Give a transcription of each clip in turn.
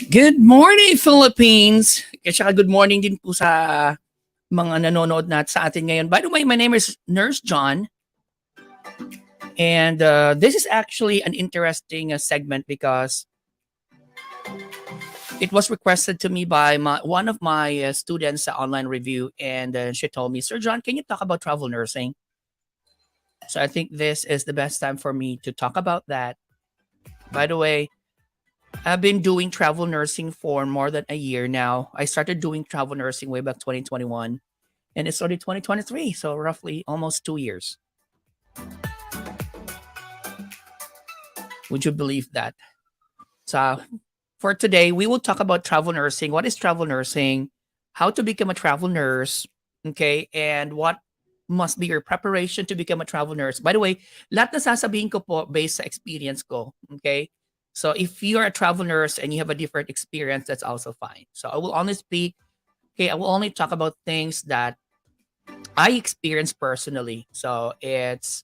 Good morning, Philippines! Kaya good morning din po sa mga nanonood sa atin ngayon. By the way, my name is Nurse John. And this is actually an interesting segment because it was requested to me by one of my students sa online review. And she told me, Sir John, can you talk about travel nursing? So I think this is the best time for me to talk about that. By the way, I've been doing travel nursing for more than a year now. I started doing travel nursing way back 2021 and it started 2023. So roughly almost 2 years. Would you believe that? So for today, we will talk about travel nursing. What is travel nursing? How to become a travel nurse. Okay. And what must be your preparation to become a travel nurse. By the way, lahat na sasabihin ko po based sa experience ko. Okay. So if you're a travel nurse and you have a different experience, that's also fine. So I will only speak, okay, I will only talk about things that I experienced personally. So it's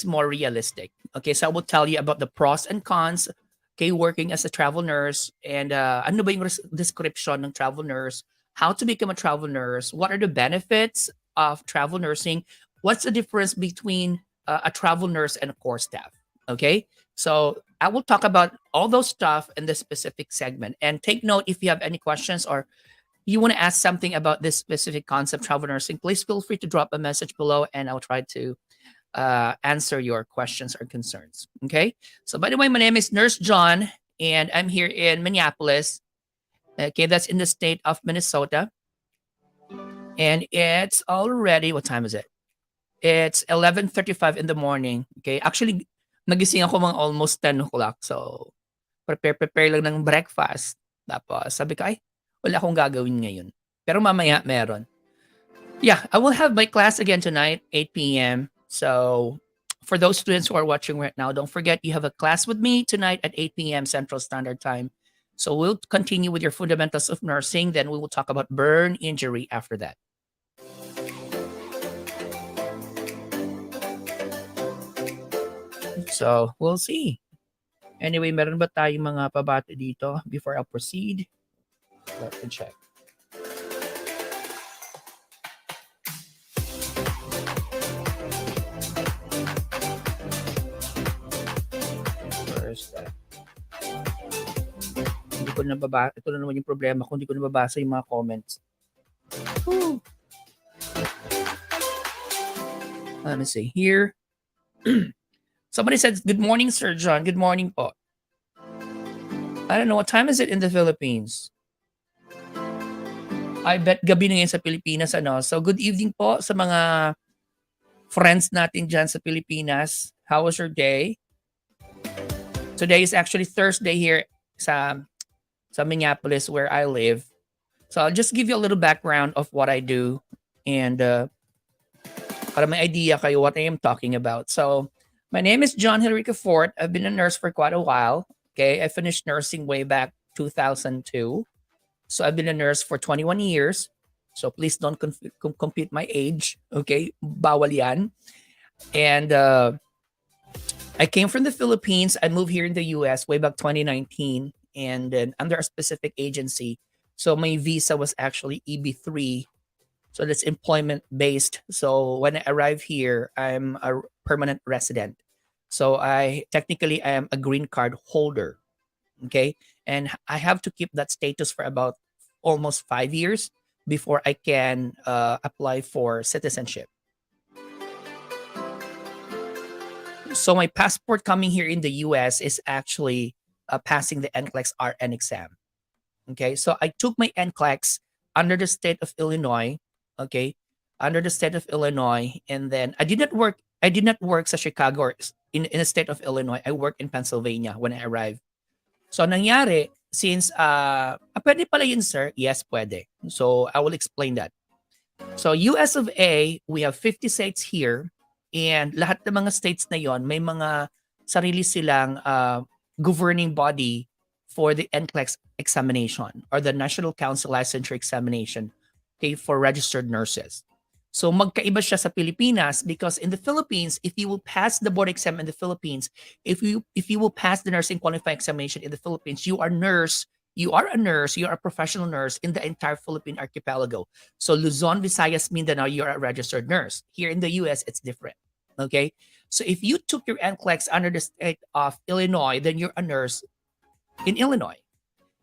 more realistic. Okay, so I will tell you about the pros and cons, okay, working as a travel nurse and ano ba yung description ng travel nurse, how to become a travel nurse, what are the benefits of travel nursing, what's the difference between a travel nurse and a core staff. Okay, so I will talk about all those stuff in this specific segment. And take note, if you have any questions or you want to ask something about this specific concept, travel nursing, please feel free to drop a message below and I'll try to answer your questions or concerns. Okay. So, by the way, my name is Nurse John and I'm here in Minneapolis. Okay. That's in the state of Minnesota. And it's already, what time is it? It's 11:35 in the morning. Okay. Actually, nagising ako mga almost 10 o'clock. So, prepare lang ng breakfast. Tapos, sabi ko, ay, wala akong gagawin ngayon. Pero mamaya meron. Yeah, I will have my class again tonight, 8 p.m. So, for those students who are watching right now, don't forget you have a class with me tonight at 8 p.m. Central Standard Time. So, we'll continue with your fundamentals of nursing. Then, we will talk about burn injury after that. So, we'll see. Anyway, meron ba tayong mga pabati dito before I proceed? Let me check. First, hindi ko nababasa. Ito na naman yung problema ko. Hindi ko nababasa yung mga comments. Woo. Let me see here. Somebody said, good morning, Sir John. Good morning po. I don't know, what time is it in the Philippines? I bet gabi na ngayon sa Pilipinas. Ano? So good evening po sa mga friends natin dyan sa Pilipinas. How was your day? Today is actually Thursday here sa Minneapolis where I live. So I'll just give you a little background of what I do and para may idea kayo what I am talking about. So my name is John Henrique Fort. I've been a nurse for quite a while. Okay, I finished nursing way back 2002. So I've been a nurse for 21 years. So please don't compute my age. Okay, bawal yan. And I came from the Philippines. I moved here in the US way back 2019 and then under a specific agency. So my visa was actually EB3. So that's employment based. So when I arrive here, I'm a permanent resident. So I technically I am a green card holder. Okay. And I have to keep that status for about almost 5 years before I can apply for citizenship. So my passport coming here in the US is actually passing the NCLEX RN exam. Okay. So I took my NCLEX under the state of Illinois. Okay. Under the state of Illinois. And then I did not work sa Chicago or in the state of Illinois. I worked in Pennsylvania when I arrived. So nangyari, since pwede pala yun, sir? Yes, pwede. So I will explain that. So US of A, we have 50 states here and lahat ng mga states na yon may mga sarili silang governing body for the NCLEX examination or the National Council Licensure Examination, okay, for registered nurses. So magkaiba siya sa Pilipinas because in the Philippines, if you will pass the board exam in the Philippines, if you will pass the nursing qualifying examination in the Philippines, you are a nurse, you are a professional nurse in the entire Philippine archipelago. So Luzon, Visayas, Mindanao, you're a registered nurse. Here in the US, it's different. Okay. So if you took your NCLEX under the state of Illinois, then you're a nurse in Illinois.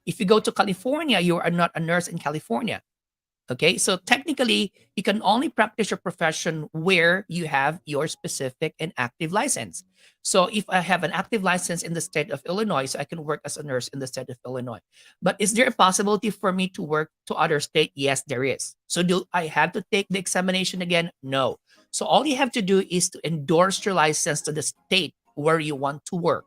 If you go to California, you are not a nurse in California. Okay, so technically, you can only practice your profession where you have your specific and active license. So if I have an active license in the state of Illinois, so I can work as a nurse in the state of Illinois. But is there a possibility for me to work to other state? Yes, there is. So do I have to take the examination again? No. So all you have to do is to endorse your license to the state where you want to work.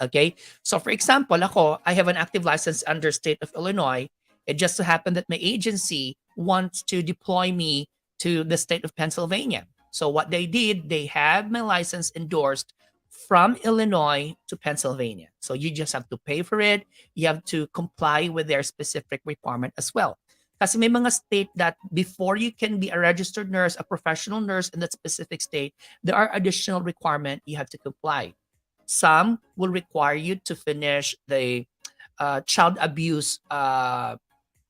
Okay. So for example, I have an active license under state of Illinois. It just so happened that my agency wants to deploy me to the state of Pennsylvania. So what they did, they have my license endorsed from Illinois to Pennsylvania. So you just have to pay for it. You have to comply with their specific requirement as well. Kasi may mga state that before you can be a registered nurse, a professional nurse in that specific state, there are additional requirements you have to comply. Some will require you to finish the child abuse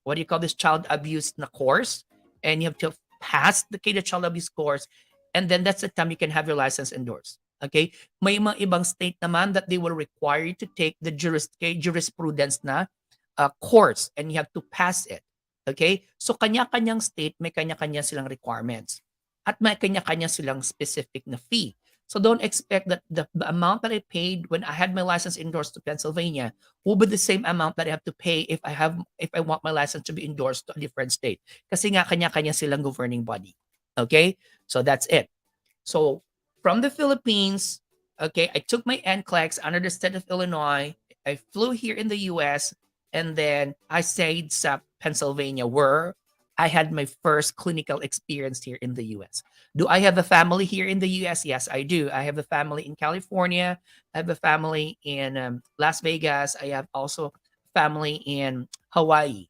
what do you call this child abuse na course, and you have to pass the child abuse course, and then that's the time you can have your license endorsed. Okay, may mga ibang state naman that they will require you to take the jurisprudence na course, and you have to pass it. Okay, so kanya-kanyang state may kanya-kanya silang requirements at may kanya-kanya silang specific na fee. So don't expect that the amount that I paid when I had my license endorsed to Pennsylvania will be the same amount that I have to pay if I want my license to be endorsed to a different state. Kasi nga kanya-kanya silang governing body. Okay? So that's it. So from the Philippines, okay, I took my NCLEX under the state of Illinois. I flew here in the US, and then I stayed sa Pennsylvania where I had my first clinical experience here in the US. Do I have a family here in the US? Yes, I do. I have a family in California. I have a family in Las Vegas. I have also family in Hawaii.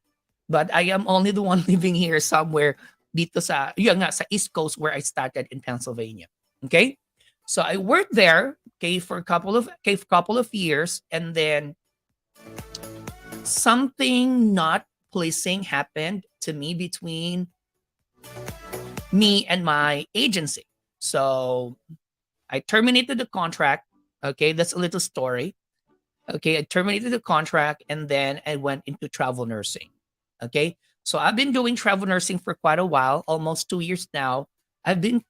But I am only the one living here somewhere dito sa, yun nga, sa East Coast where I started in Pennsylvania. Okay? So I worked there, okay, for a couple of years, and then something not pleasing happened to me between me and my agency. So I terminated the contract. Okay, that's a little story. Okay, I terminated the contract, and then I went into travel nursing. Okay, so I've been doing travel nursing for quite a while, almost 2 years now. I've been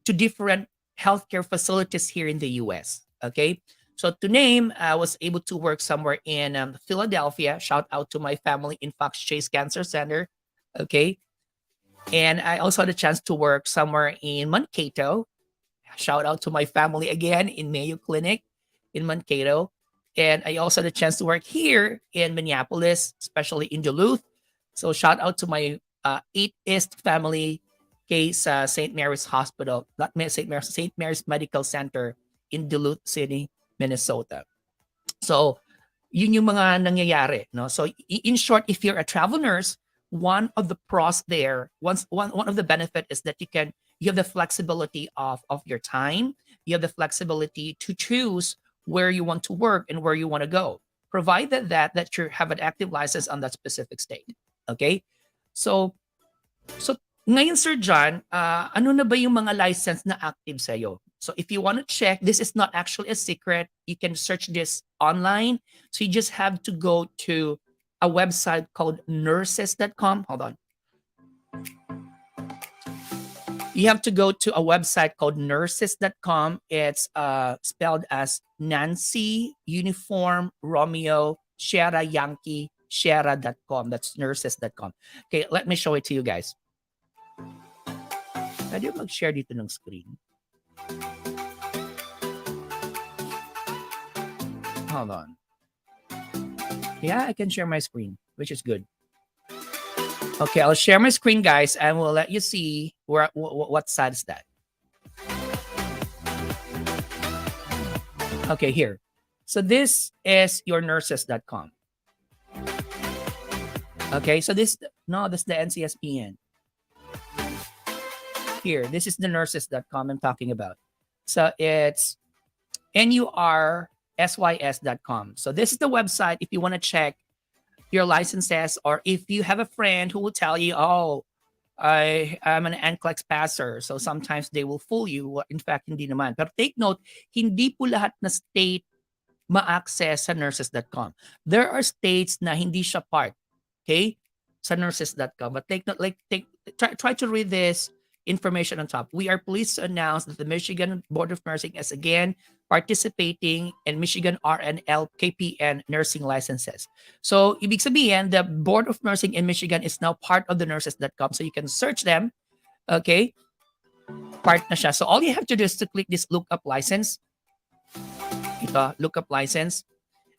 to different healthcare facilities here in the US. Okay, so to name, I was able to work somewhere in Philadelphia. Shout out to my family in Fox Chase Cancer Center. Okay, and I also had a chance to work somewhere in Mankato. Shout out to my family again in Mayo Clinic in Mankato. And I also had a chance to work here in Minneapolis, especially in Duluth. So shout out to my 8 East family case St. Mary's Hospital, not St. Mary's, St. Mary's Medical Center in Duluth City, Minnesota. So yun yung mga nangyayari. No? So in short, if you're a travel nurse, one of the pros there, one of the benefit is that you have the flexibility of your time. You have the flexibility to choose where you want to work and where you want to go, provided that you have an active license on that specific state. Okay? So ngayon, Sir John, ano na ba yung mga license na active sa'yo? So if you want to check, this is not actually a secret. You can search this online. So you just have to go to a website called nurses.com. Hold on. You have to go to a website called nurses.com. It's spelled as Nancy Uniform Romeo Sierra Yankee Sierra.com. That's nurses.com. Okay, let me show it to you guys. Pwede mag-share dito ng screen. Hold on. Yeah, I can share my screen, which is good. Okay, I'll share my screen, guys, and we'll let you see what side is that. Okay, here. So this is your nurses.com. Okay, so this is the NCSPN. here. This is the nurses.com I'm talking about. So it's nursys.com. So this is the website if you want to check your licenses, or if you have a friend who will tell you, oh, I'm an NCLEX passer. So sometimes they will fool you. In fact, hindi naman. Pero take note, hindi po lahat na state ma-access sa nurses.com. There are states na hindi siya part, okay, sa nurses.com. But take note, try to read this information on top. We are pleased to announce that the Michigan Board of Nursing is again participating in Michigan RNL KPN nursing licenses. So, ibig sabihin, the Board of Nursing in Michigan is now part of the nurses.com. So, you can search them. Okay? Part na siya. So, all you have to do is to click this lookup license. Ito, lookup license.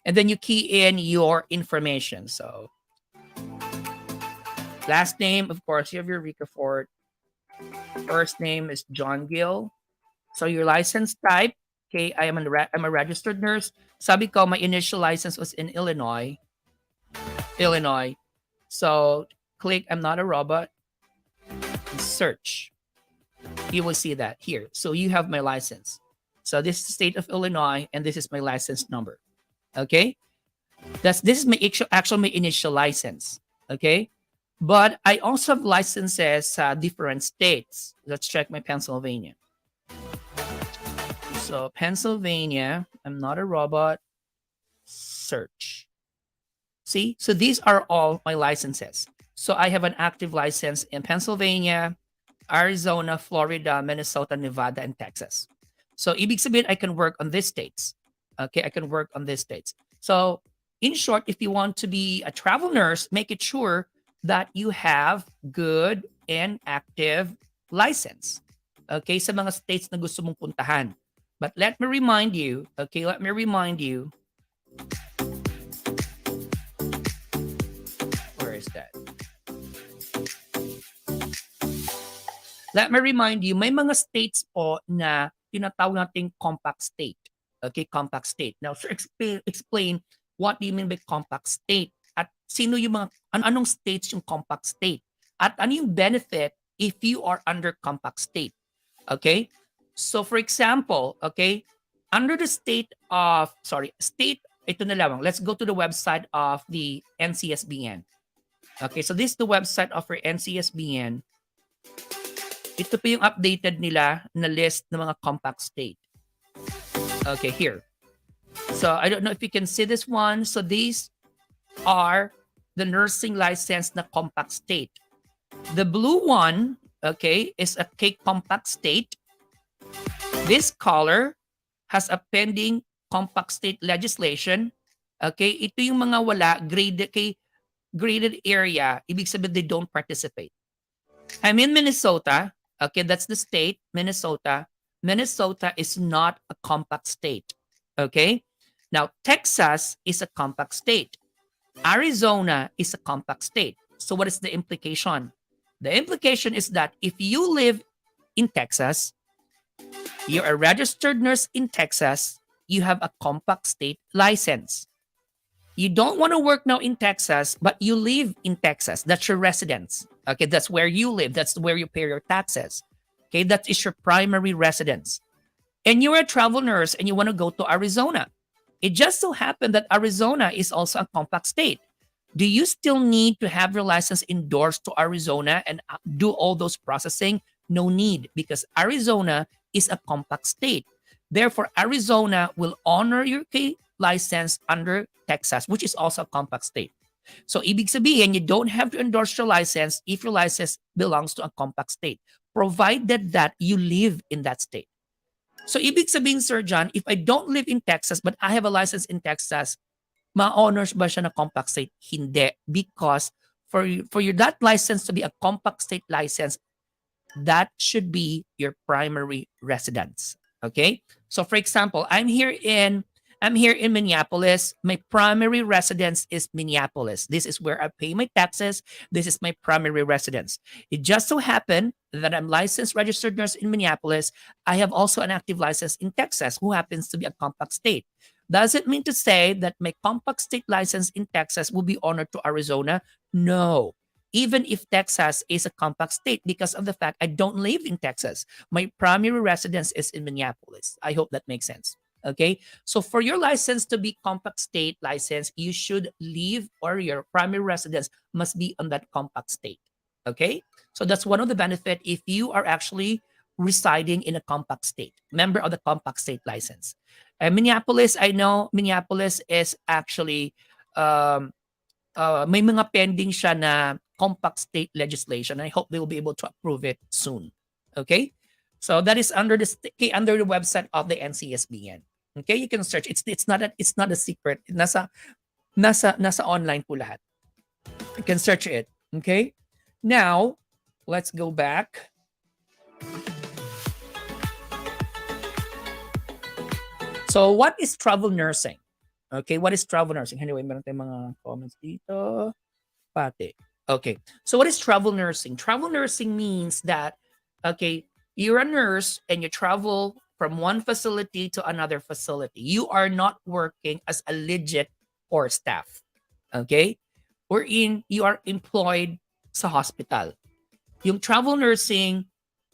And then you key in your information. So, last name, of course, you have your Rica Fort. First name is John Gill. So, your license type, okay, I'm a registered nurse. Sabi ko, my initial license was in Illinois. So, click I'm not a robot. Search. You will see that here. So, you have my license. So, this is the state of Illinois, and this is my license number. Okay? This is my actual my initial license. Okay? But I also have licenses different states. Let's check my Pennsylvania. So Pennsylvania, I'm not a robot. Search. See? So these are all my licenses. So I have an active license in Pennsylvania, Arizona, Florida, Minnesota, Nevada, and Texas. So ibig sabihin, I can work on these states. Okay, I can work on these states. So in short, if you want to be a travel nurse, make it sure that you have good and active license. Okay, sa mga states na gusto mong puntahan. But let me remind you, where is that? Let me remind you, may mga states po na tinatawag nating compact state. Okay, compact state. Now, sir, explain what do you mean by compact state? At sino yung mga, anong states yung compact state? At ano yung benefit if you are under compact state? Okay? So, for example, okay, under the ito na lamang. Let's go to the website of the NCSBN. Okay, so this is the website of our NCSBN. Ito po yung updated nila na list ng mga compact state. Okay, here. So, I don't know if you can see this one. So, these are the nursing license na compact state. The blue one, okay, is a K compact state. This color has a pending compact state legislation. Okay, ito yung mga wala, graded area, ibig sabihin they don't participate. I'm in Minnesota. Okay, that's the state, Minnesota. Minnesota is not a compact state. Okay? Now, Texas is a compact state. Arizona is a compact state. So what is the implication? The implication is that if you live in Texas, you're a registered nurse in Texas, you have a compact state license. You don't want to work now in Texas, but you live in Texas. That's your residence. Okay, that's where you live. That's where you pay your taxes. Okay, that is your primary residence. And you're a travel nurse and you want to go to Arizona. It just so happened that Arizona is also a compact state. Do you still need to have your license endorsed to Arizona and do all those processing? No need, because Arizona is a compact state. Therefore, Arizona will honor your license under Texas, which is also a compact state. So, ibig sabihin, you don't have to endorse your license if your license belongs to a compact state, provided that you live in that state. So, ibig sabihin, Sir John, if I don't live in Texas, but I have a license in Texas, ma-honors ba siya na compact state? Hindi. Because for that license to be a compact state license, that should be your primary residence. Okay? So, for example, I'm here in Minneapolis. My primary residence is Minneapolis. This is where I pay my taxes. This is my primary residence. It just so happened that I'm licensed registered nurse in Minneapolis. I have also an active license in Texas, who happens to be a compact state. Does it mean to say that my compact state license in Texas will be honored to Arizona? No. even if Texas is a compact state, because of the fact I don't live in Texas. My primary residence is in Minneapolis. I hope that makes sense. Okay. So for your license to be compact state license, you should live, or your primary residence must be on that compact state. Okay. So that's one of the benefit if you are actually residing in a compact state, member of the compact state license. And Minneapolis, I know Minneapolis is actually may mga pending siya na compact state legislation. I hope they will be able to approve it soon. Okay? So that is under the website of the NCSBN. Okay, you can search. It's not a secret. Nasa online po lahat. You can search it. Okay? Now, let's go back. So, what is travel nursing? Okay, what is travel nursing? Anyway, meron tayong mga comments dito. Pati. Okay, so what is travel nursing? Travel nursing means that, okay, you're a nurse and you travel from one facility to another facility. You are not working as a legit or staff. Okay? You are employed sa hospital. Yung travel nursing,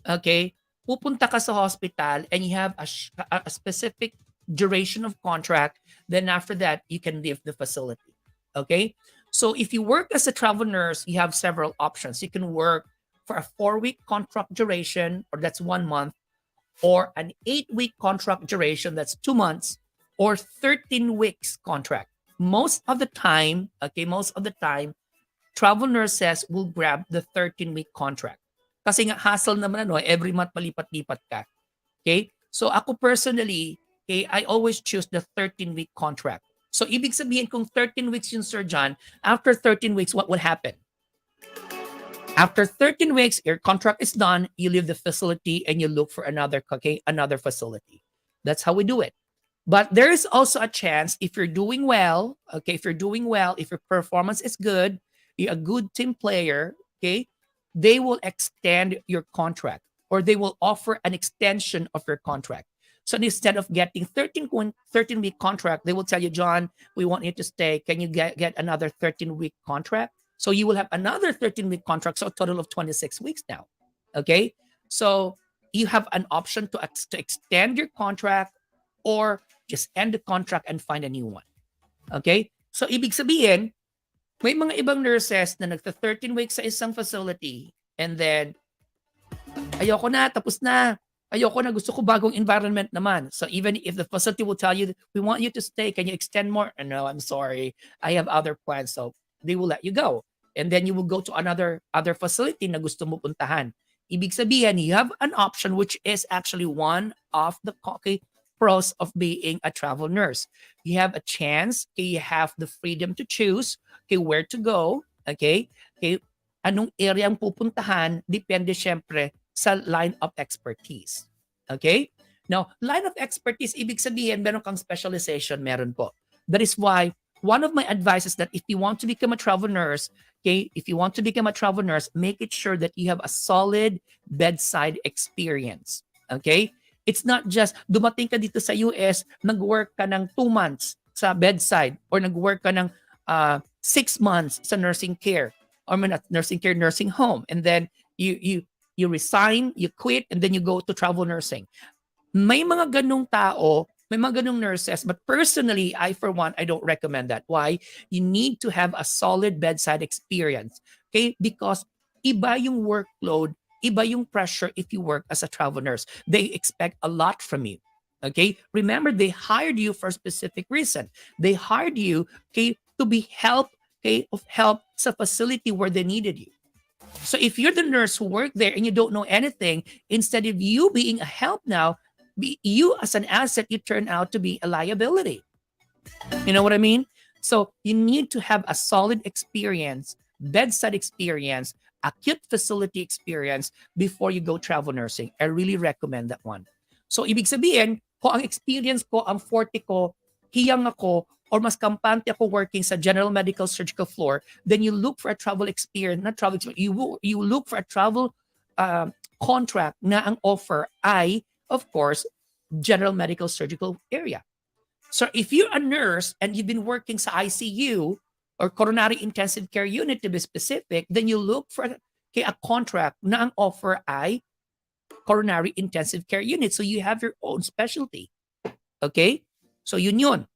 okay, pupunta ka sa hospital and you have a specific duration of contract. Then after that, you can leave the facility. Okay? So if you work as a travel nurse, you have several options. You can work for a 4-week contract duration, or that's 1 month, or an 8-week contract duration, that's 2 months, or 13 weeks contract. Most of the time, travel nurses will grab the 13-week contract. Kasi nga hassle naman every month palipat-lipat ka. Okay? So ako personally, okay, I always choose the 13-week contract. So ibig sabihin kung 13 weeks yung Sir John, after 13 weeks, what will happen? After 13 weeks, your contract is done, you leave the facility and you look for another facility. That's how we do it. But there is also a chance if you're doing well, okay, if your performance is good, you're a good team player, okay, they will extend your contract, or they will offer an extension of your contract. So instead of getting 13-week contract, they will tell you, John, we want you to stay. Can you get another 13-week contract? So you will have another 13-week contract, so a total of 26 weeks now. Okay? So you have an option to extend your contract or just end the contract and find a new one. Okay? So ibig sabihin, may mga ibang nurses na nagta 13 weeks sa isang facility and then ayoko na, tapos na. Ayoko na, gusto ko bagong environment naman. So even if the facility will tell you, we want you to stay, can you extend more? No, I'm sorry. I have other plans. So they will let you go. And then you will go to other facility na gusto mo puntahan. Ibig sabihin, you have an option which is actually one of the pros of being a travel nurse. You have a chance, you have the freedom to choose where to go, anong area ang pupuntahan, depende syempre sa line of expertise. Okay? Now, line of expertise, ibig sabihin, meron kang specialization, meron po. That is why one of my advice is that if you want to become a travel nurse, make it sure that you have a solid bedside experience. Okay? It's not just dumating ka dito sa US, nag-work ka ng 2 months sa bedside, or nag-work ka ng 6 months sa nursing care, or not nursing care, nursing home, and then you resign, you quit, and then you go to travel nursing. May mga ganung tao, may mga ganung nurses, but personally, I for one, I don't recommend that. Why? You need to have a solid bedside experience. Okay? Because iba yung workload, iba yung pressure if you work as a travel nurse. They expect a lot from you. Okay? Remember, they hired you for a specific reason. They hired you, to be help sa facility where they needed you. So if you're the nurse who worked there and you don't know anything, instead of you being a help now, you as an asset, you turn out to be a liability. You know what I mean? So you need to have a solid experience, bedside experience, acute facility experience before you go travel nursing. I really recommend that one. So ibig sabihin, kung ang experience ko, ang forte ko, hiyang ako, or mas kampante ako working sa general medical surgical floor, then you look for a travel experience, not travel experience, you look for a travel contract na ang offer ay, of course, general medical surgical area. So if you're a nurse and you've been working sa ICU, or coronary intensive care unit to be specific, then you look for a contract na ang offer ay coronary intensive care unit. So you have your own specialty. Okay? So yun.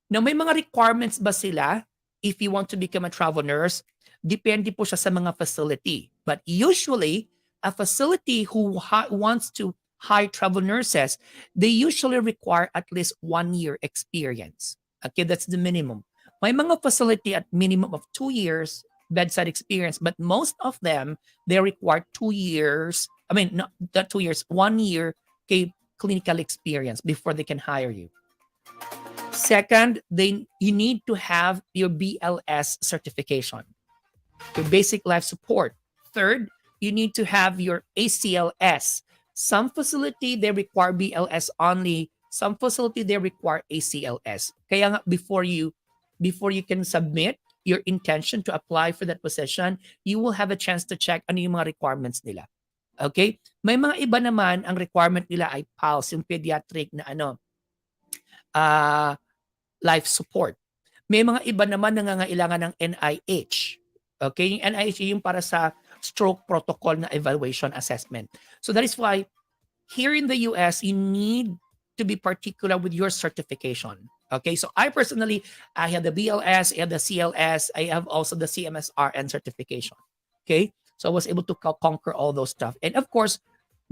Now, may mga requirements ba sila if you want to become a travel nurse? Depende po siya sa mga facility. But usually, a facility who wants to hire travel nurses, they usually require at least 1 year experience. Okay, that's the minimum. May mga facility at minimum of 2 years bedside experience, but most of them, they require 2 years. I mean, not 2 years, 1 year clinical experience before they can hire you. Second, you need to have your BLS certification, your basic life support. Third, you need to have your ACLS. Some facility, they require BLS only. Some facility, they require ACLS. Kaya nga, before you can submit your intention to apply for that position, you will have a chance to check ano yung mga requirements nila. Okay? May mga iba naman, ang requirement nila ay PALS, yung pediatric na life support. May mga iba naman nangangailangan ng NIH. Okay? Yung NIH yung para sa stroke protocol na evaluation assessment. So that is why here in the US, you need to be particular with your certification. Okay? So I personally, I have the BLS, I have the CLS, I have also the CMSRN certification. Okay? So I was able to conquer all those stuff. And of course,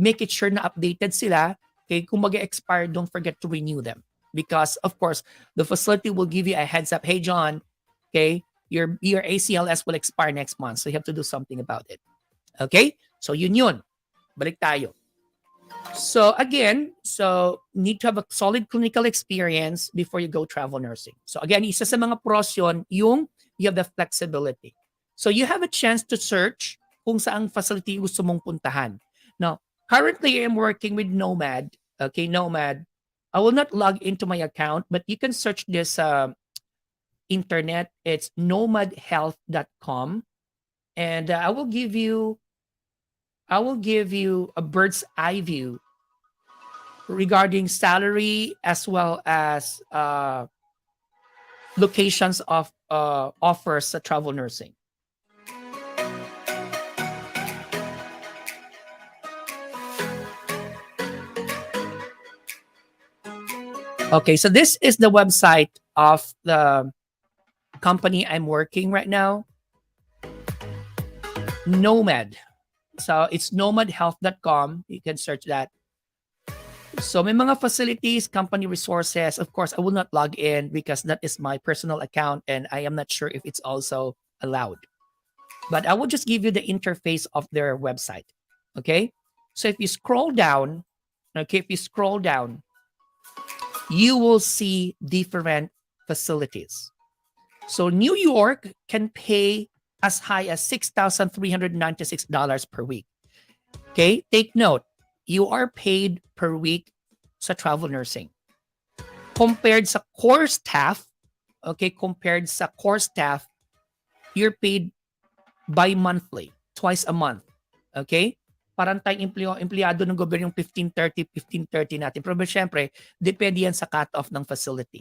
make it sure na updated sila. Okay? Kung mag-expire, don't forget to renew them. Because of course, the facility will give you a heads up. Hey, John, okay, your ACLS will expire next month. So you have to do something about it. Okay? So yun. Balik tayo. So again, need to have a solid clinical experience before you go travel nursing. So again, isa sa mga pros yun, yung you have the flexibility. So you have a chance to search kung saang facility gusto mong puntahan. Now, currently I'm working with Nomad. Okay, Nomad. I will not log into my account, but you can search this internet. It's nomadhealth.com, and I will give you a bird's eye view regarding salary as well as locations of offers sa travel nursing. Okay, so this is the website of the company I'm working right now. Nomad. So it's nomadhealth.com. You can search that. So may mga facilities, company resources. Of course, I will not log in because that is my personal account and I am not sure if it's also allowed. But I will just give you the interface of their website. Okay? So if you scroll down, you will see different facilities. So New York can pay as high as $6,396 per week. Okay? Take note, you are paid per week sa travel nursing. Compared sa core staff, you're paid bi-monthly, twice a month. Okay? Parang tayong empleyado ng gobyerno yung 1530 natin. Pero syempre, depende yan sa cut-off ng facility.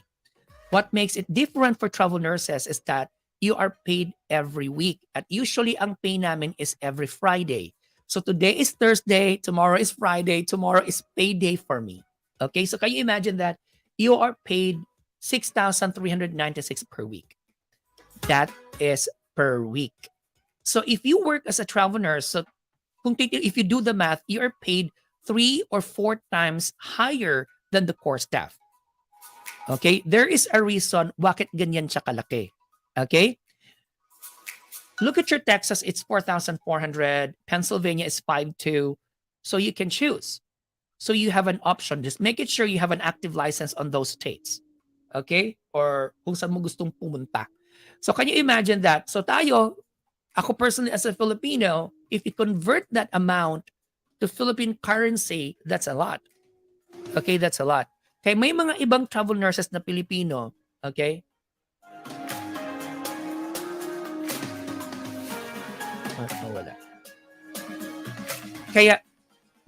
What makes it different for travel nurses is that you are paid every week. At usually, ang pay namin is every Friday. So today is Thursday, tomorrow is Friday, tomorrow is payday for me. Okay, so can you imagine that you are paid $6,396 per week? That is per week. So if you work as a travel nurse, so if you do the math, you are paid 3 or 4 times higher than the core staff. Okay, there is a reason bakit ganyan siya kalaki. Okay, look at your Texas, it's 4,400. Pennsylvania is 5,200. So you can choose. So you have an option. Just make it sure you have an active license on those states. Okay? Or kung saan mo gustong pumunta. So can you imagine that? So ako personally as a Filipino, if you convert that amount to Philippine currency, that's a lot. Okay, that's a lot. Okay, may mga ibang travel nurses na Pilipino, okay? Wala. Kaya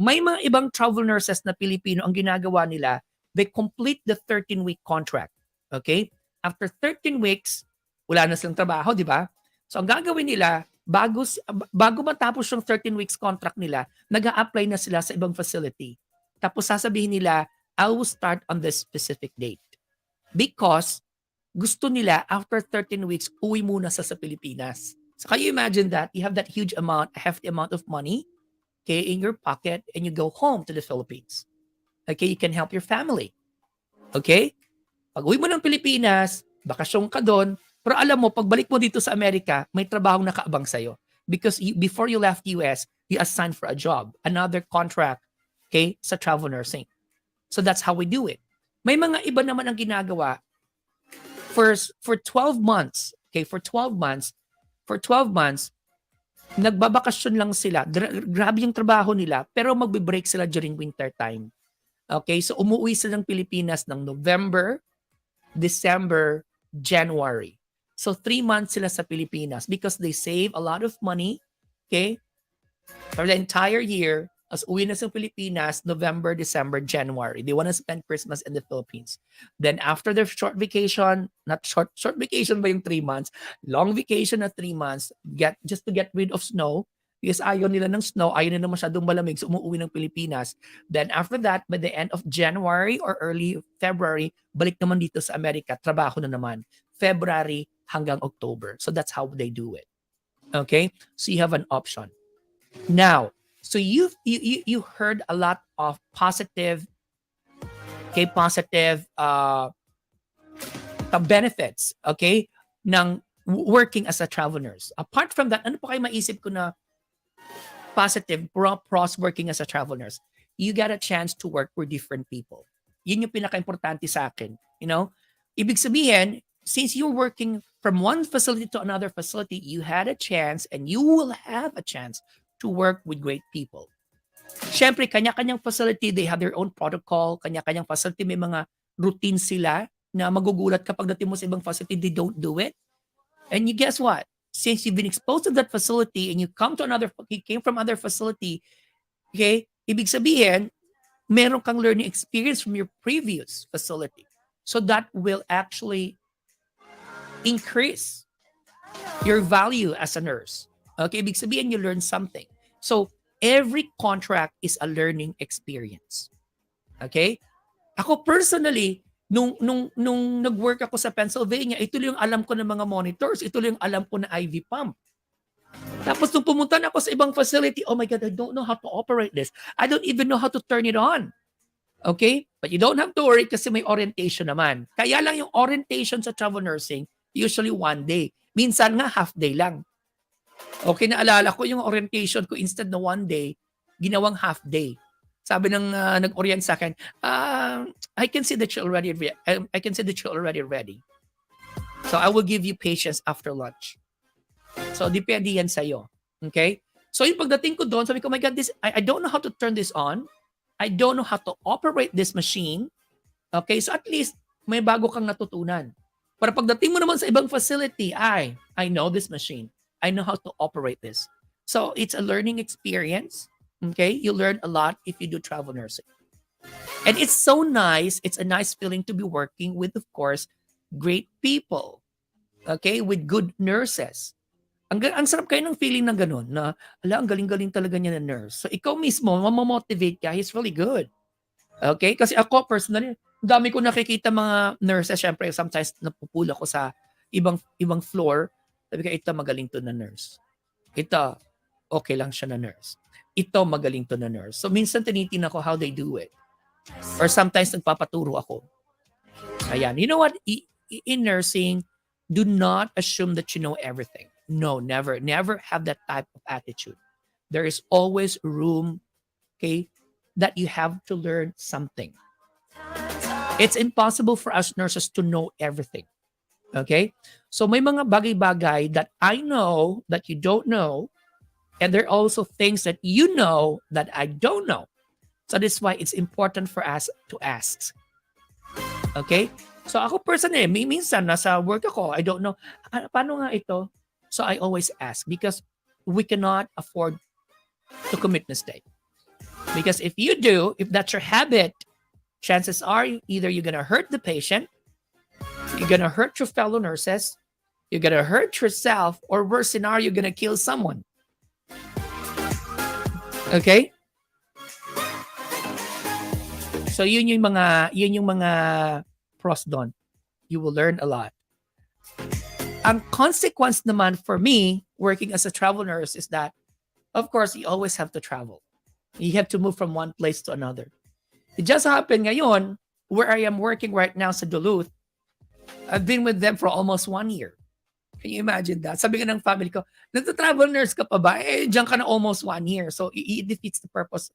may mga ibang travel nurses na Pilipino, ang ginagawa nila, they complete the 13-week contract. Okay? After 13 weeks, Wala na silang trabaho, di ba? So ang gagawin nila, bago matapos yung 13 weeks contract nila, nag-a-apply na sila sa ibang facility. Tapos sasabihin nila, I will start on this specific date. Because gusto nila after 13 weeks, uwi muna sa Pilipinas. So can you imagine that? You have that huge amount, a hefty amount of money, okay, in your pocket, and you go home to the Philippines. Okay, you can help your family. Okay? Pag uwi mo ng Pilipinas, bakasyon ka doon, pero alam mo, pagbalik mo dito sa Amerika, may trabaho nakaabang sa'yo. Because before you left US, you assigned for a job, another contract, okay, sa travel nursing. So that's how we do it. May mga iba naman ang ginagawa for 12 months, okay, for 12 months, nagbabakasyon lang sila. Grabe yung trabaho nila, pero magbe-break sila during winter time. Okay, so umuwi sila ng Pilipinas ng November, December, January. So 3 months sila sa Pilipinas because they save a lot of money, okay, for the entire year. As uwi na sa Pilipinas, November, December, January. They want to spend Christmas in the Philippines. Then after their short vacation, not short vacation ba yung 3 months, long vacation na 3 months, just to get rid of snow, because ayaw nila ng snow, ayaw nila masyadong malamig, so umuwi ng Pilipinas. Then after that, by the end of January or early February, balik naman dito sa Amerika, trabaho na naman. February hanggang October. So that's how they do it. Okay? So you have an option. Now, so you heard a lot of positive benefits, okay, ng working as a travel nurse. Apart from that, ano pa kayo maisip ko na positive pros working as a travel nurse? You get a chance to work with different people. Yun yung pinaka-importante sa akin. You know, ibig sabihin, since you're working from one facility to another facility, you had a chance and you will have a chance to work with great people. Siyempre, kanya-kanyang facility, they have their own protocol. Kanya-kanyang facility, may mga routine sila na magugulat kapag dating mo sa ibang facility, they don't do it. And you guess what? Since you've been exposed to that facility and you came from other facility, okay, ibig sabihin, meron kang learning experience from your previous facility. So that will actually increase your value as a nurse. Okay, ibig sabihin you learn something. So every contract is a learning experience. Okay? Ako personally, nung nag-work ako sa Pennsylvania, ito lang yung alam ko ng mga monitors, ito lang yung alam ko na IV pump. Tapos nung pumunta na ako sa ibang facility, oh my God, I don't know how to operate this. I don't even know how to turn it on. Okay? But you don't have to worry kasi may orientation naman. Kaya lang yung orientation sa travel nursing, usually 1 day. Minsan nga half day lang. Okay, naalala ko yung orientation ko instead na 1 day, ginawang half day. Sabi ng nag-orient sa akin, I can see that you're already ready. So I will give you patience after lunch. So depende yan sa'yo. Okay? So yung pagdating ko doon, sabi ko, oh my God, I don't know how to turn this on. I don't know how to operate this machine. Okay? So at least may bago kang natutunan. Para pagdating mo naman sa ibang facility, I know this machine. I know how to operate this. So it's a learning experience. Okay? You learn a lot if you do travel nursing. And it's so nice. It's a nice feeling to be working with, of course, great people. Okay? With good nurses. Ang sarap kayo ng feeling ng ganun na, ang galing-galing talaga niya na nurse. So ikaw mismo, mamamotivate ka, he's really good. Okay? Kasi ako personally, dami ko nakikita mga nurses, syempre sometimes napupula ko sa ibang floor. Sabi ko, ito magaling to na nurse. Ito, okay lang siya na nurse. Ito magaling to na nurse. So minsan tinitingnan ko how they do it. Or sometimes nagpapaturo ako. Ayan. You know what? In nursing, do not assume that you know everything. No, never. Never have that type of attitude. There is always room, okay, that you have to learn something. It's impossible for us nurses to know everything. Okay? So may mga bagay-bagay that I know that you don't know, and there are also things that you know that I don't know. So that's why it's important for us to ask. Okay? So ako personally, minsan nasa work ako, I don't know, paano nga ito? So I always ask because we cannot afford to commit mistake. Because if you do, if that's your habit, chances are either you're going to hurt the patient, you're going to hurt your fellow nurses, You're gonna hurt yourself, or worse scenario, you're gonna kill someone. Okay? So yun yung mga pros doon. You will learn a lot. Ang consequence naman for me working as a travel nurse is that, of course, you always have to travel. You have to move from one place to another. It just happened ngayon, where I am working right now sa Duluth, I've been with them for almost 1 year. Can you imagine that? Sabi nga ng family ko, nagta-travel nurse ka pa ba? Eh, diyan ka na almost 1 year. So, it defeats the purpose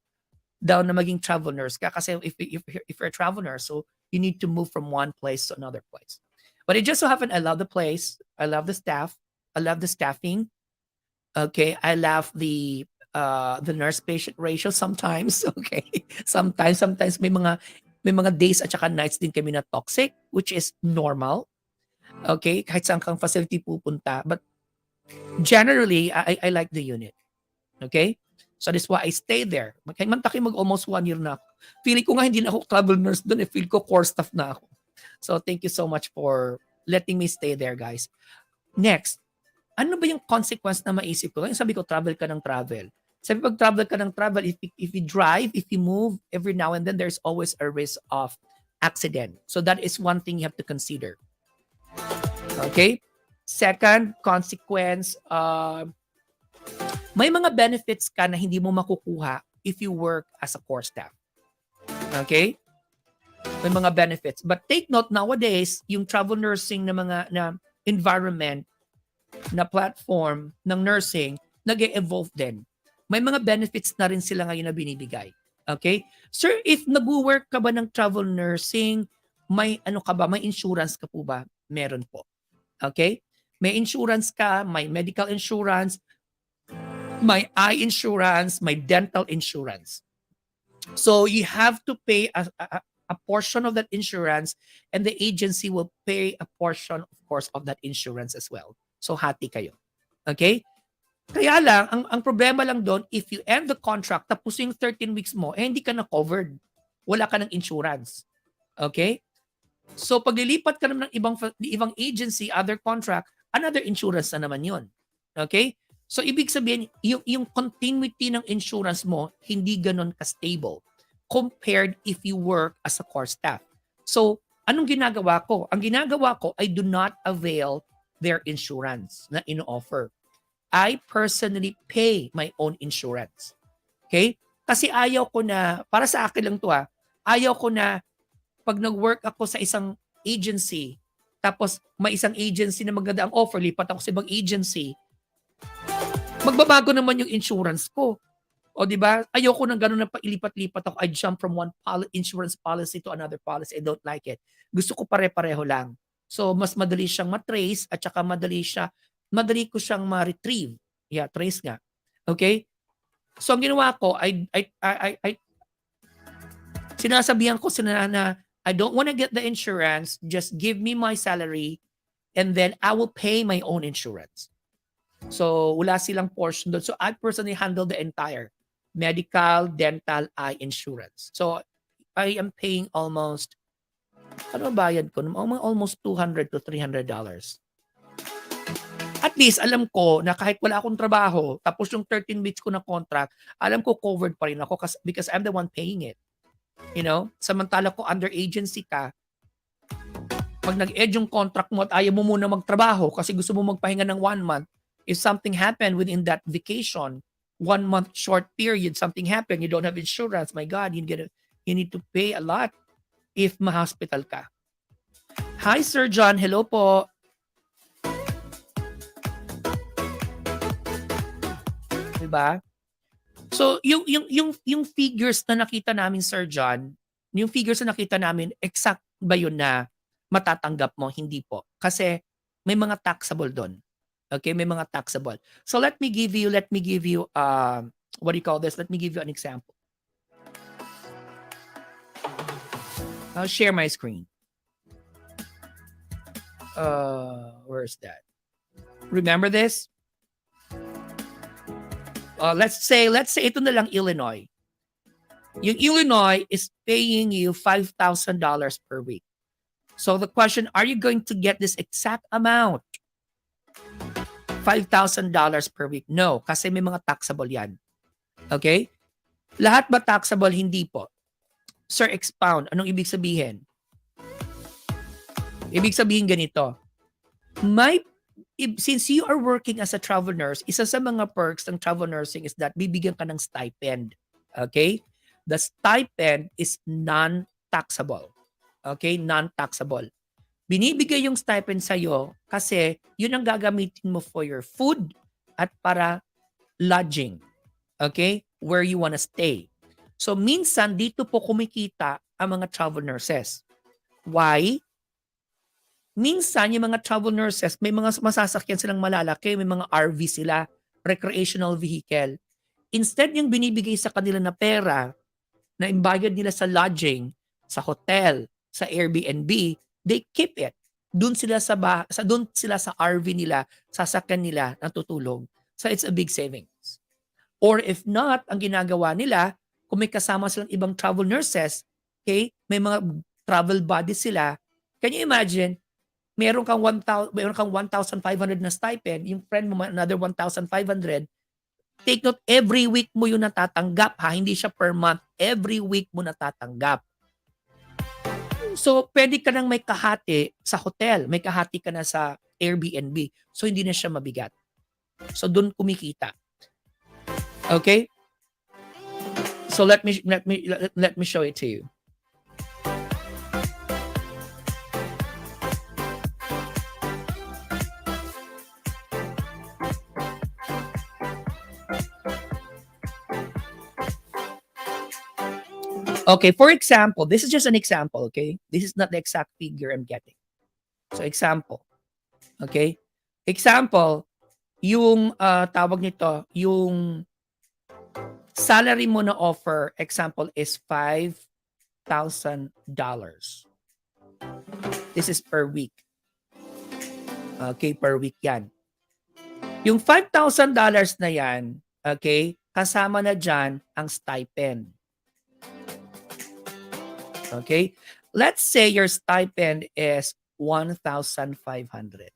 daw na maging travel nurse ka. Kasi if you're a travel nurse, so you need to move from one place to another place. But it just so happened, I love the place. I love the staff. I love the staffing. Okay. I love the nurse-patient ratio sometimes. Okay. Sometimes may mga days at saka nights din kami na toxic, which is normal. Okay, kahit saan kang facility pupunta. But generally, I like the unit. Okay? So that's why I stay there. Magmantaki almost 1 year na ako. Feeling ko nga hindi na ako travel nurse doon. Feel ko core staff na ako. So thank you so much for letting me stay there, guys. Next, ano ba yung consequence na maisip ko? Yung sabi ko, travel ka ng travel. Sabi pag travel ka ng travel, if you drive, if you move, every now and then, there's always a risk of accident. So that is one thing you have to consider. Okay? Second consequence, may mga benefits ka na hindi mo makukuha if you work as a core staff. Okay? May mga benefits. But take note, nowadays, yung travel nursing na mga na environment, na platform ng nursing, nag-evolve din. May mga benefits na rin sila ngayon na binibigay. Okay? Sir, if nag-work ka ba ng travel nursing, may ano ka ba? May insurance ka po ba? Meron po. Okay? May insurance ka, may medical insurance, may eye insurance, may dental insurance. So you have to pay a portion of that insurance, and the agency will pay a portion, of course, of that insurance as well. So hati kayo. Okay? Kaya lang, ang problema lang doon, if you end the contract, tapos yung 13 weeks mo, hindi ka na covered. Wala ka ng insurance. Okay? So paglilipat ka naman ng ibang agency, other contract, another insurance na naman yun. Okay? So ibig sabihin, yung continuity ng insurance mo, hindi ganun ka-stable compared if you work as a core staff. So, anong ginagawa ko? Ang ginagawa ko, I do not avail their insurance na ino-offer. I personally pay my own insurance. Okay? Kasi ayaw ko na, para sa akin lang to ayaw ko na pag nag-work ako sa isang agency, tapos may isang agency na maganda ang offer, lipat ako sa ibang agency, magbabago naman yung insurance ko. O di ba? Ayoko nang gano'n na pailipat-lipat ako. I jump from one insurance policy to another policy. I don't like it. Gusto ko pare-pareho lang. So mas madali siyang ma-trace at saka madali ko siyang ma-retrieve. Yeah, trace nga. Okay? So ang ginawa ko, sinasabihan ko sila na I don't want to get the insurance, just give me my salary and then I will pay my own insurance. So wala silang portion doon. So I personally handle the entire medical, dental, eye insurance. So I am paying almost, ano bayad ko? Almost $200 to $300. At least alam ko na kahit wala akong trabaho, tapos yung 13 weeks ko na contract, alam ko covered pa rin ako because I'm the one paying it. You know? Samantala ko under agency ka, pag nag-edge yung contract mo at ayaw mo muna magtrabaho kasi gusto mo magpahinga ng 1 month, if something happened within that vacation, 1 month short period, something happened, you don't have insurance, my God, you need to pay a lot if ma-hospital ka. Hi, Sir John. Hello po. Diba? So, yung figures na nakita namin, Sir John, yung figures na nakita namin, exact ba yun na matatanggap mo? Hindi po. Kasi may mga taxable doon. Okay, may mga taxable. So let me give you what do you call this? Let me give you an example. I'll share my screen. Where's that? Remember this? Let's say ito na lang Illinois. Yung Illinois is paying you $5,000 per week. So the question, are you going to get this exact amount $5,000 per week. No, kasi may mga taxable yan. Okay? Lahat ba taxable? Hindi po. Sir, expound. Anong ibig sabihin? Ibig sabihin ganito. Since you are working as a travel nurse, isa sa mga perks ng travel nursing is that bibigyan ka ng stipend. Okay? The stipend is non-taxable. Okay? Non-taxable. Binibigay yung stipend sa'yo kasi yun ang gagamitin mo for your food at para lodging. Okay? Where you wanna stay. So, minsan, dito po kumikita ang mga travel nurses. Why? Minsan, yung mga travel nurses, may mga masasakyan silang malalaki, may mga RV sila, recreational vehicle. Instead yung binibigay sa kanila na pera, na imbayad nila sa lodging, sa hotel, sa Airbnb, they keep it. Doon sila doon sila sa RV nila, sasakyan nila natutulog. So it's a big savings. Or if not, ang ginagawa nila, kung may kasama silang ibang travel nurses, okay, may mga travel buddies sila, can you imagine, meron kang 1,500 na stipend, yung friend mo another 1,500, take note, every week mo yun natatanggap ha, hindi siya per month, every week mo natatanggap. So, pwede ka nang may kahati sa hotel, may kahati ka na sa Airbnb. So, hindi na siya mabigat. So, doon kumikita. Okay? So, let me show it to you. Okay, for example, this is just an example, okay? This is not the exact figure I'm getting. So, example. Okay? Example, yung tawag nito, yung salary mo na offer, example, is $5,000. This is per week. Okay, per week yan. Yung $5,000 na yan, okay, kasama na dyan ang stipend. Okay? Let's say your stipend is 1,500.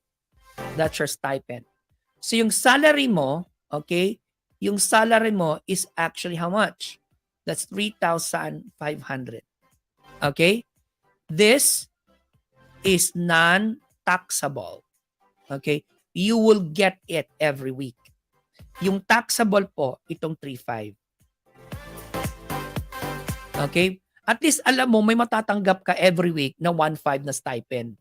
That's your stipend. So yung salary mo, okay, yung salary mo is actually how much? That's 3,500. Okay? This is non-taxable. Okay? You will get it every week. Yung taxable po, itong 3,500. Okay? At least alam mo, may matatanggap ka every week na 1,500 na stipend.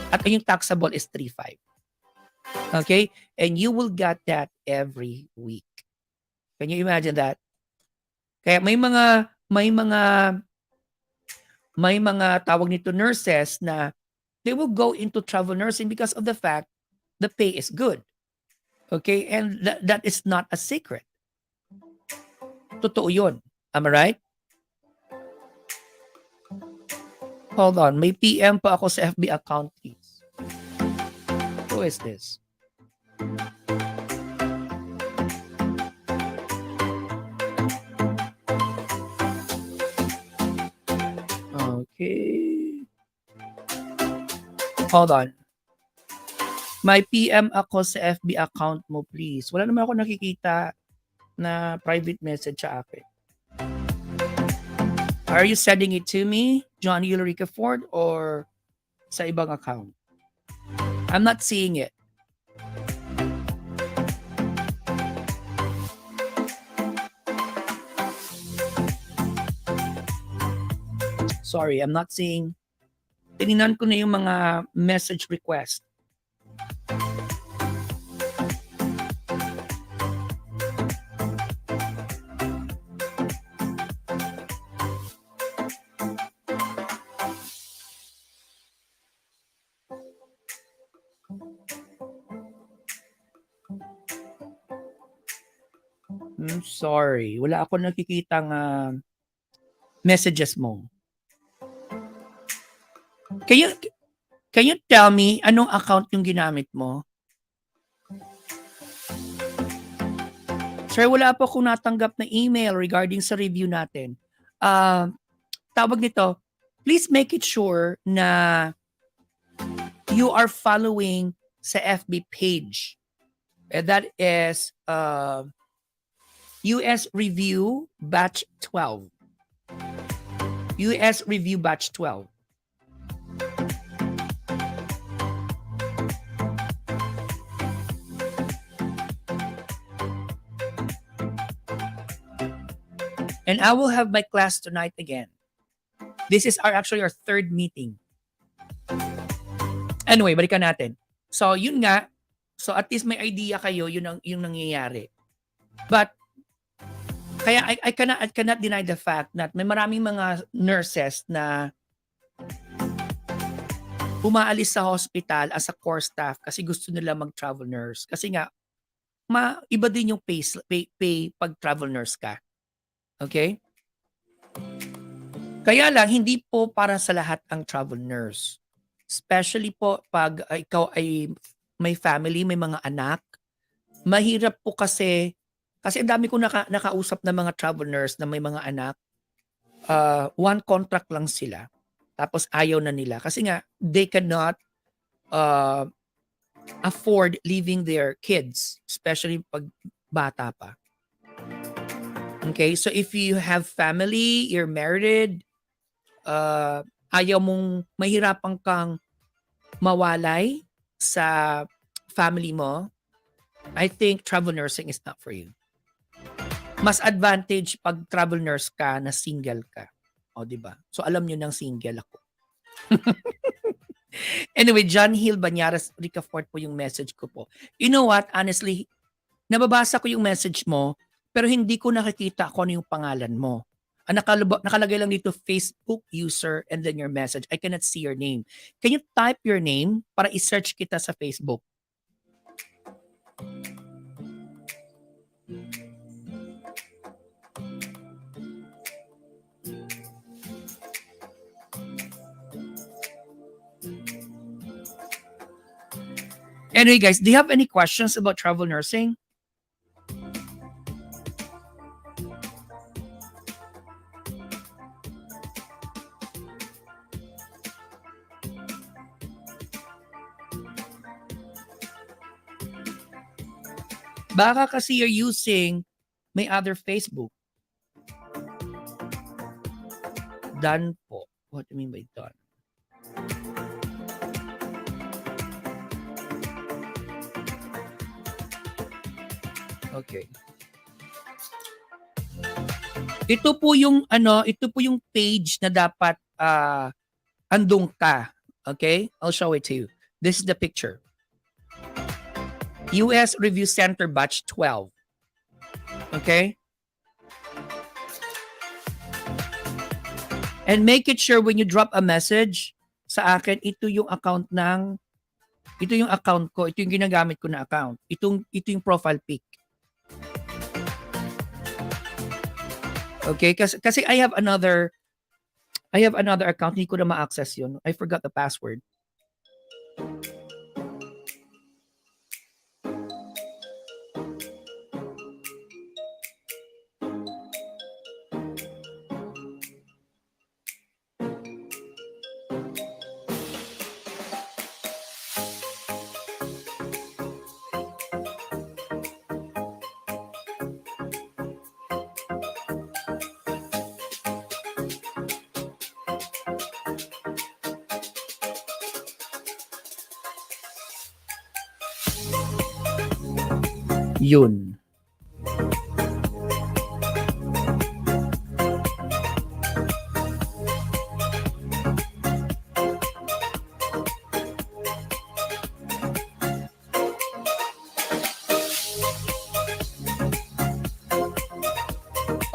At yung taxable is 3,500. Okay? And you will get that every week. Can you imagine that? Kaya may mga tawag nito nurses na they will go into travel nursing because of the fact the pay is good. Okay? And that is not a secret. Totoo yun. Am I right? Hold on. May PM pa ako sa FB account, please. Who is this? Okay. Hold on. May PM ako sa FB account mo, please. Wala naman ako nakikita na private message sa akin. Are you sending it to me, John Ulrika Ford, or sa ibang account? I'm not seeing it. Sorry, I'm not seeing. Tinignan ko na yung mga message request. Sorry, wala ako nakikitang messages mo. Can you tell me anong account yung ginamit mo? Sir, wala po akong natanggap na email regarding sa review natin. Tawag nito, please make it sure na you are following sa FB page. And that is US Review Batch 12. US Review Batch 12. And I will have my class tonight again. This is actually our third meeting. Anyway, balikan natin. So, yun nga. So, at least may idea kayo yung nangyayari. But, kaya I cannot deny the fact that may maraming mga nurses na umaalis sa hospital as a core staff kasi gusto nila mag-travel nurse. Kasi nga, iba din yung pay pag travel nurse ka. Okay? Kaya lang, hindi po para sa lahat ang travel nurse. Especially po pag ikaw ay may family, may mga anak. Mahirap po kasi ang dami ko nakausap na mga travel nurse na may mga anak. One contract lang sila. Tapos ayaw na nila. Kasi nga, they cannot afford leaving their kids. Especially pag bata pa. Okay? So if you have family, you're married, ayaw mong mahirapan kang mawalay sa family mo, I think travel nursing is not for you. Mas advantage pag travel nurse ka na single ka. O, diba? So, alam nyo nang single ako. Anyway, John Hill Banyaras Ricafort po yung message ko po. You know what? Honestly, nababasa ko yung message mo, pero hindi ko nakikita kung ano yung pangalan mo. Nakalagay lang dito Facebook user and then your message. I cannot see your name. Can you type your name para i-search kita sa Facebook? Anyway, guys, do you have any questions about travel nursing? Baka kasi you're using may other Facebook. Done po. What do you mean by done? Okay. Ito po yung page na dapat andong ka. Okay? I'll show it to you. This is the picture. US Review Center Batch 12. Okay? And make it sure when you drop a message sa akin, ito yung account ko, ito yung ginagamit ko na account. Ito yung profile pic. Okay? Kasi I have another account, hindi ko na ma-access yun. I forgot the password. Yun.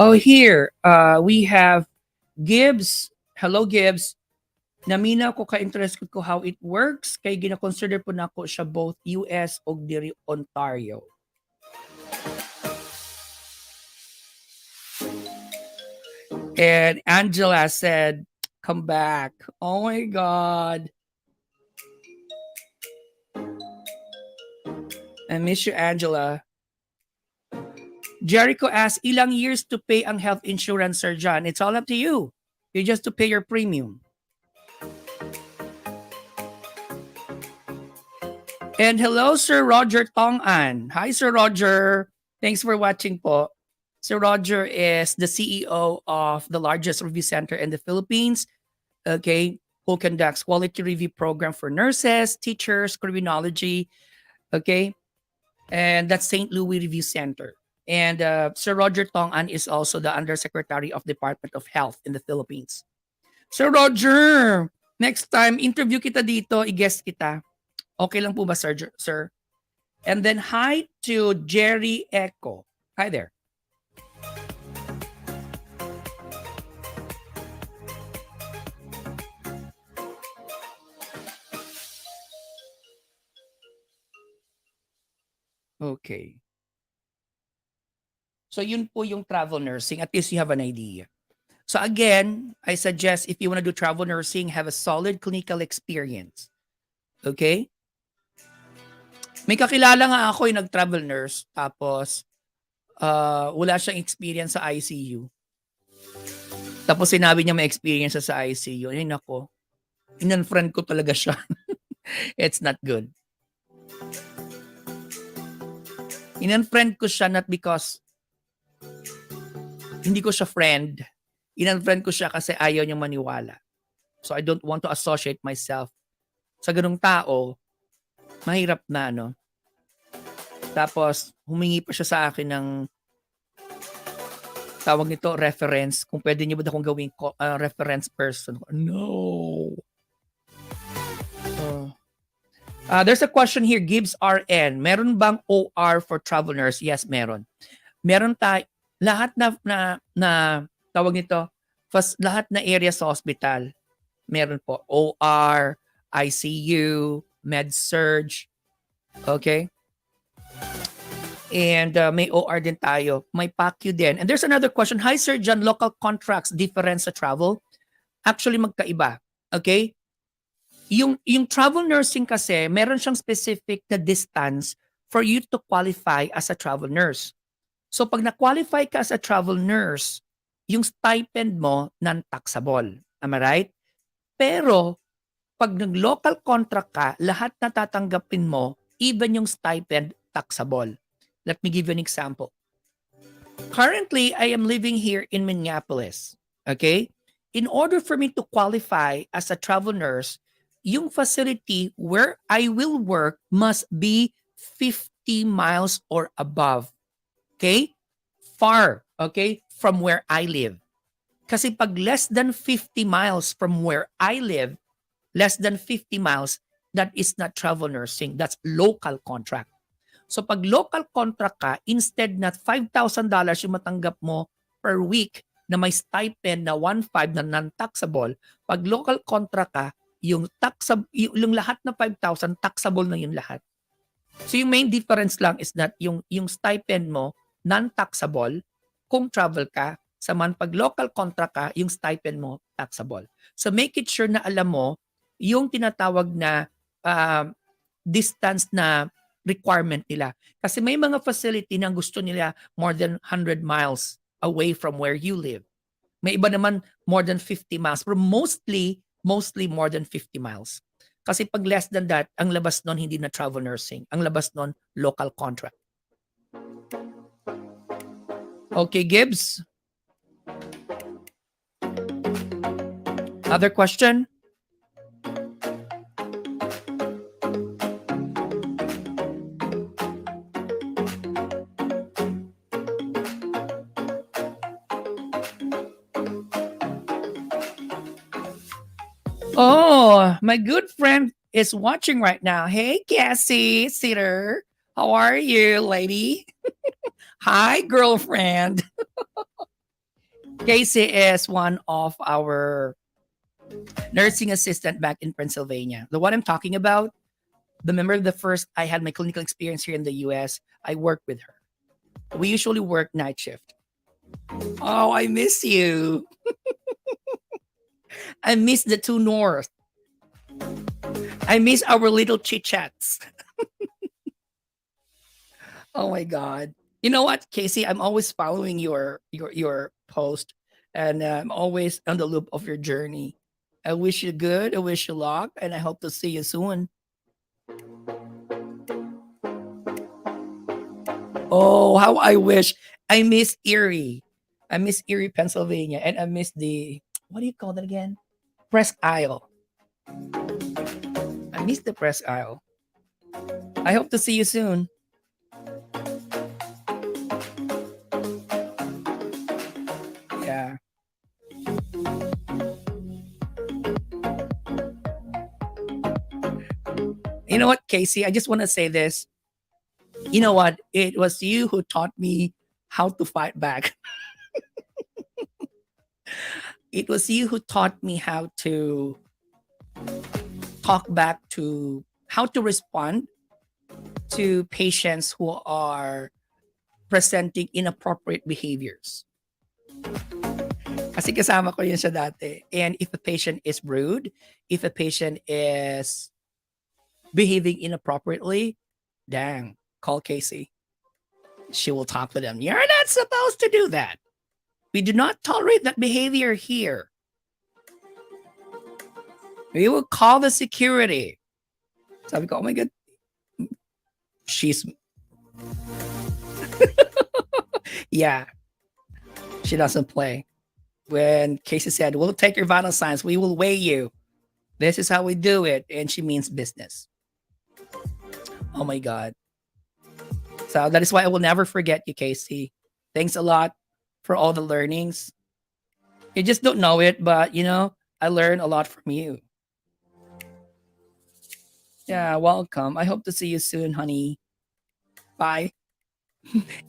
Oh, here, we have Gibbs. Hello, Gibbs. Naminaw ko ka-interest ko how it works. Kay gina-consider po na ko siya both US o diri Ontario. And Angela said, come back. Oh my God. I miss you, Angela. Jericho asked, ilang years to pay ang health insurance, Sir John? It's all up to you. You just to pay your premium. And hello, Sir Roger Tongan. Hi, Sir Roger. Thanks for watching po. Sir Roger is the CEO of the largest review center in the Philippines, okay, who conducts quality review program for nurses, teachers, criminology, okay, and that's St. Louis Review Center. And Sir Roger Tongan is also the Undersecretary of Department of Health in the Philippines. Sir Roger, next time, interview kita dito, i-guest kita. Okay lang po ba, sir? And then hi to Jerry Echo. Hi there. Okay. So yun po yung travel nursing. At least you have an idea. So again, I suggest if you want to do travel nursing, have a solid clinical experience. Okay? May kakilala nga ako yung nag-travel nurse. Tapos, wala siyang experience sa ICU. Tapos sinabi niya may experience siya sa ICU. Ay nako, in-unfriend ko talaga siya. It's not good. In-unfriend ko siya not because hindi ko siya friend. In-unfriend ko siya kasi ayaw niyang maniwala. So I don't want to associate myself sa ganung tao. Mahirap na, no? Tapos, humingi pa siya sa akin ng tawag nito, reference. Kung pwede niyo ba akong gawing reference person. No. There's a question here, Gibbs RN. Meron bang OR for travel nurse? Yes, meron. Meron tayo, lahat na tawag nito, lahat na area sa hospital, meron po. OR, ICU, med-surg, okay? And may OR din tayo. May PACU din. And there's another question. Hi, Sir John, local contracts difference sa travel? Actually, magkaiba. Okay? Yung travel nursing kasi, meron siyang specific na distance for you to qualify as a travel nurse. So pag na-qualify ka as a travel nurse, yung stipend mo non-taxable. Am I right? Pero pag nag-local contract ka, lahat na tatanggapin mo, even yung stipend, taxable. Let me give you an example. Currently, I am living here in Minneapolis. Okay? In order for me to qualify as a travel nurse, yung facility where I will work must be 50 miles or above. Okay? Far, okay, from where I live. Kasi pag less than 50 miles from where I live, less than 50 miles, that is not travel nursing. That's local contract. So pag local contract ka, instead na $5,000 yung matanggap mo per week na may stipend na 1,500 na non-taxable, pag local contract ka, yung lahat na 5,000 taxable na yung lahat. So yung main difference lang is that yung stipend mo non-taxable kung travel ka, saman pag local contract ka, yung stipend mo taxable. So make it sure na alam mo yung tinatawag na distance na requirement nila. Kasi may mga facility na gusto nila more than 100 miles away from where you live. May iba naman more than 50 miles, pero mostly more than 50 miles. Kasi pag less than that, ang labas nun hindi na travel nursing. Ang labas nun, local contract. Okay, Gibbs? Other question? Oh, my good friend is watching right now. Hey, Cassie, sitter. How are you, lady? Hi, girlfriend. Casey is one of our nursing assistant back in Pennsylvania. The one I'm talking about, remember the first I had my clinical experience here in the US, I worked with her. We usually work night shift. Oh, I miss you. I miss the two north. I miss our little chit chats. Oh my god! You know what, Casey? I'm always following your post, and I'm always on the loop of your journey. I wish you good. I wish you luck, and I hope to see you soon. Oh, how I wish. I miss Erie. I miss Erie, Pennsylvania, and I miss the, what do you call that again? Press Isle. I miss the Press Isle. I hope to see you soon. Yeah. You know what, Casey? I just want to say this. You know what? It was you who taught me how to fight back. It was you who taught me how to talk back, to how to respond to patients who are presenting inappropriate behaviors. Kasi kasama ko yun siya dati. And if a patient is rude, if a patient is behaving inappropriately, dang, call Casey. She will talk to them. You're not supposed to do that. We do not tolerate that behavior here. We will call the security. Sabi ko, oh my God, she's, yeah, she doesn't play. When Casey said, we'll take your vital signs, we will weigh you. This is how we do it. And she means business. Oh my God. So that is why I will never forget you, Casey. Thanks a lot for all the learnings. You just don't know it, but you know, I learned a lot from you. Yeah, welcome. I hope to see you soon, honey. Bye.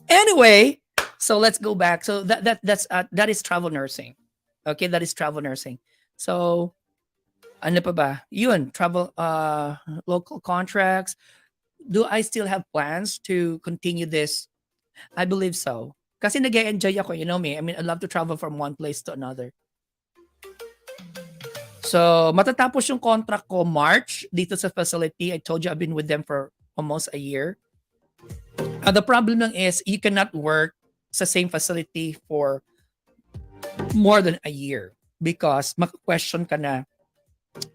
Anyway, so let's go back. So that is travel nursing. Okay, that is travel nursing. So ano pa ba? Yun, travel local contracts. Do I still have plans to continue this? I believe so. Kasi nag-enjoy ako, you know me. I mean, I love to travel from one place to another. So, matatapos yung contract ko March dito sa facility. I told you I've been with them for almost a year. The problem lang is you cannot work sa same facility for more than a year because maka-question ka na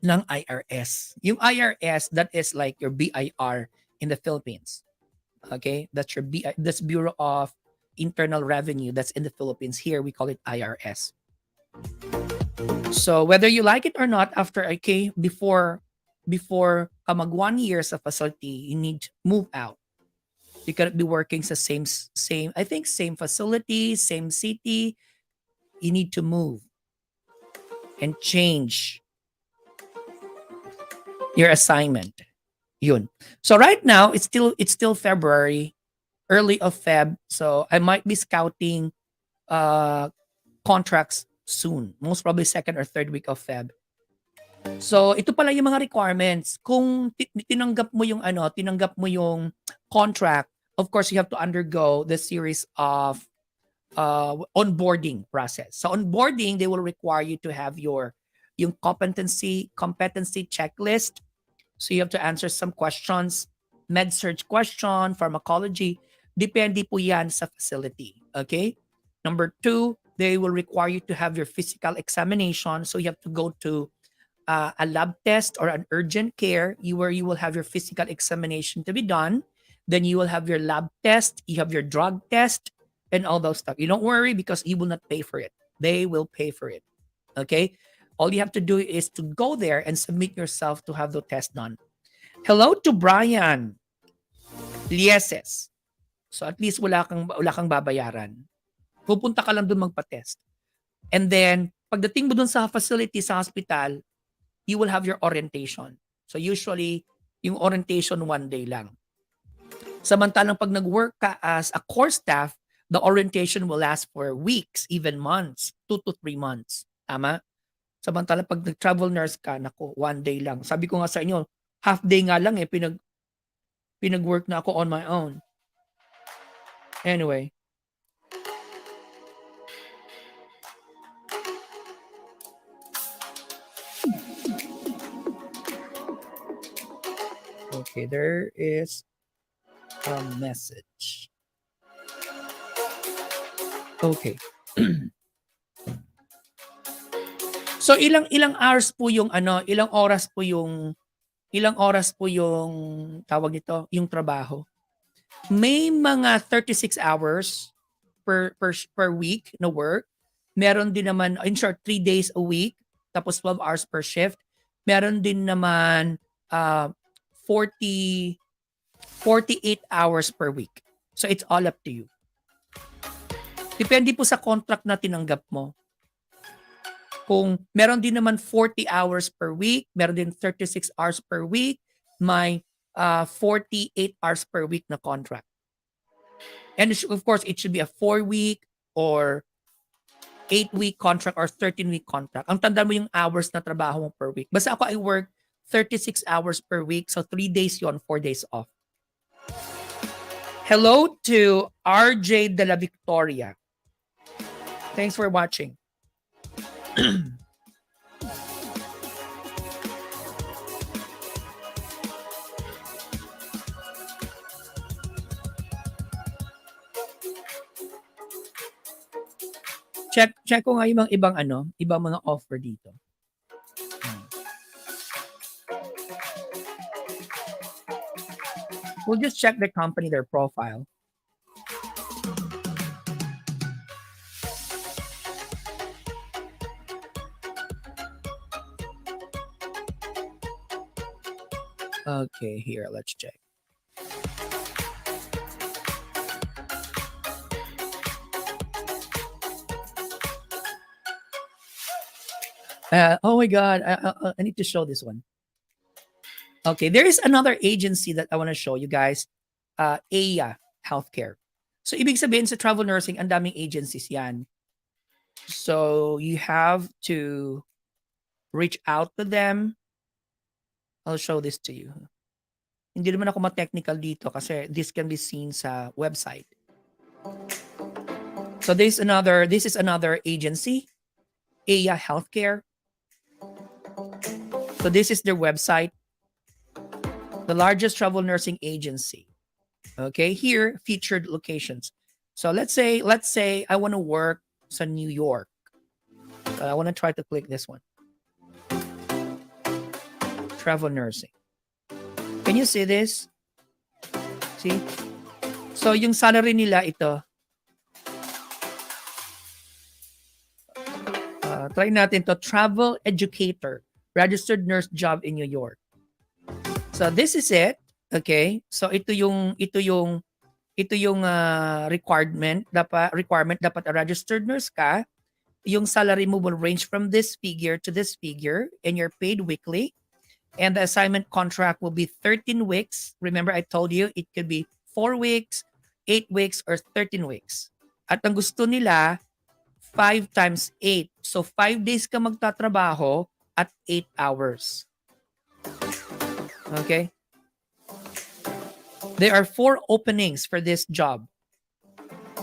ng IRS. Yung IRS, that is like your BIR in the Philippines. Okay? That's your that's Bureau of Internal Revenue. That's in the Philippines. Here, we call it IRS. So, whether you like it or not, after, okay, before ka mag 1 year sa facility, you need to move out. You cannot be working sa same, I think, same facility, same city. You need to move and change your assignment. Yun. So right now, it's still February, early of Feb. So I might be scouting contracts soon. Most probably second or third week of Feb. So ito pala yung mga requirements. Kung tinanggap mo yung contract, of course you have to undergo the series of onboarding process. So onboarding, they will require you to have yung competency checklist. So you have to answer some questions, med surg question, pharmacology. Depende po yan sa facility. Okay? Number 2, they will require you to have your physical examination. So you have to go to a lab test or an urgent care where you will have your physical examination to be done. Then you will have your lab test, you have your drug test, and all those stuff. You don't worry because you will not pay for it. They will pay for it. Okay? All you have to do is to go there and submit yourself to have the test done. Hello to Brian Lieses. So at least wala kang babayaran. Pupunta ka lang doon magpa-test. And then, pagdating mo doon sa facility, sa hospital, you will have your orientation. So usually, yung orientation 1 day lang. Samantalang pag nag-work ka as a core staff, the orientation will last for weeks, even months, 2 to 3 months. Tama? Samantalang pag nag-travel nurse ka, nako, 1 day lang. Sabi ko nga sa inyo, half day nga lang pinag-work na ako on my own. Anyway. Okay, there is a message. Okay. So ilang hours po yung ilang oras po yung tawag nito, yung trabaho. may mga 36 hours per week na work. Meron din naman, in short, 3 days a week, tapos 12 hours per shift. Meron din naman 40 48 hours per week. So it's all up to you. Depende po sa contract na tinanggap mo. Kung meron din naman 40 hours per week, meron din 36 hours per week, may 48 hours per week na contract. And of course, it should be a 4-week or 8-week contract or 13-week contract. Ang tanda mo yung hours na trabaho mo per week. Basta ako, I work 36 hours per week. So 3 days yon, 4 days off. Hello to RJ De La Victoria. Thanks for watching. Check ko nga yung ibang mga offer dito. We'll just check the company, their profile. Okay, here, let's check. Oh my God, I need to show this one. Okay, there is another agency that I want to show you guys. AYA Healthcare. So, ibig sabihin sa travel nursing, ang daming agencies yan. So, you have to reach out to them. I'll show this to you. Hindi naman ako ma-technical dito kasi this can be seen sa website. So, this is another agency, AYA Healthcare. So, this is their website. The largest travel nursing agency. Okay, here featured locations. So let's say I want to work sa New York. I want to try to click this one. Travel nursing. Can you see this? See? So yung salary nila ito. Try natin to, travel educator, registered nurse job in New York. So this is it. Okay? So ito yung requirement dapat a registered nurse ka. Yung salary mo will range from this figure to this figure and you're paid weekly. And the assignment contract will be 13 weeks. Remember I told you it could be 4 weeks, 8 weeks or 13 weeks. At ang gusto nila 5 times 8. So 5 days ka magtatrabaho at 8 hours. Okay? There are 4 openings for this job.